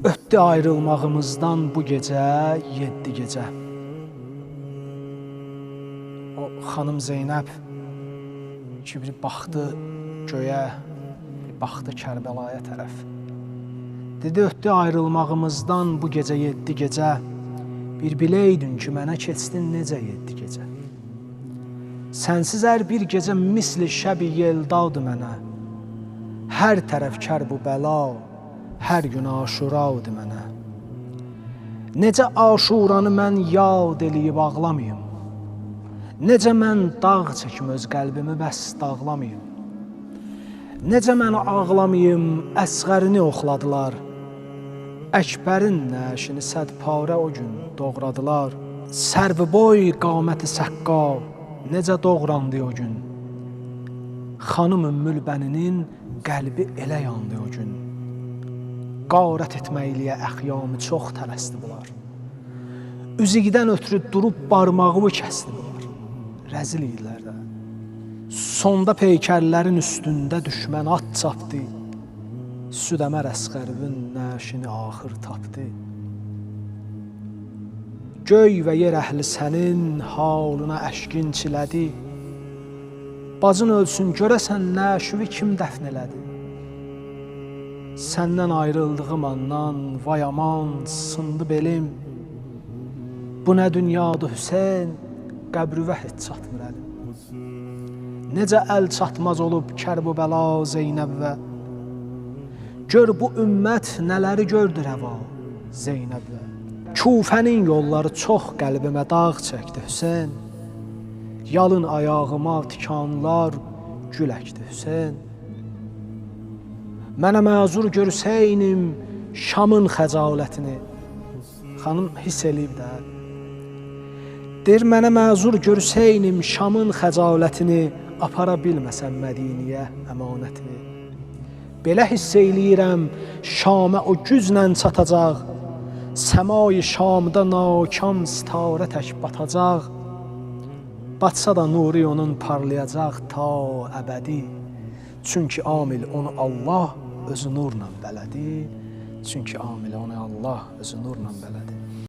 Ötdü ayrılmağımızdan bu gecə 7 gecə. O xanım Zeynəb ki, bir baxdı göyə, bir baxdı Kərbəlaya tərəf. Dedi, ötdü ayrılmağımızdan bu gecə 7 gecə. Bir biləydin ki, mənə keçdin necə 7 gecə. Sənsiz hər bir gecə misli şəbi yeldadı mənə. Hər tərəf Kərbəla, hər gün Aşuradı mənə. Necə Aşuranı mən yad eləyib ağlamayım. Necə mən dağ çəkim öz qəlbimi bəs dağlamayım. Necə mən ağlamayım, əsğərini oxladılar. Əkbərin nəşini sədparə o gün doğradılar. Sərvi boy qaməti səqqa necə doğrandı o gün. Xanım Ümmül Bəninin qəlbi elə yandı o gün. Qarət etməkliyə əxyamı çox tələsdi bunlar. Üzüqdən ötürü durub barmağımı kəsdi bunlar. Rəzil idilər də. Sonda peykərlərin üstündə düşmən at çapdı. Südəmər Əsqərvin nəşini axır tapdı. Göy və yer əhli sənin halına əşkin çilədi. Bacın ölsün görəsən nəşivi kim dəfn elədi. Səndən ayrıldığım andan vay aman sındı belim. Bu nə dünyadır Hüseyn, qəbrüvə heç çatmır əlim. Necə əl çatmaz olub Kərbəla Zeynəbvə. Gör bu ümmət nələri gördü rəva Zeynəblə. Kufənin yolları çox qəlbimə dağ çəkdi Hüseyn. Yalın ayağıma tikanlar gül əkdi Hüseyn. Mənə məzur görsəynim Şamın xəcalətini. Xanım hiss eləyib də. Der mənə məzur görsəynim Şamın xəcalətini, apara bilməsəm Mədiniyə əmanətini. Belə hiss eləyirəm Şamə o güclə çatacaq. Səmai Şamda nakam sitarə tək batacaq. Batsa da nuri onun parlayacaq ta əbədi. Çünki amil onu Allah özü nurla bələdi. Çünki amil onu Allah özü nurla bələdi.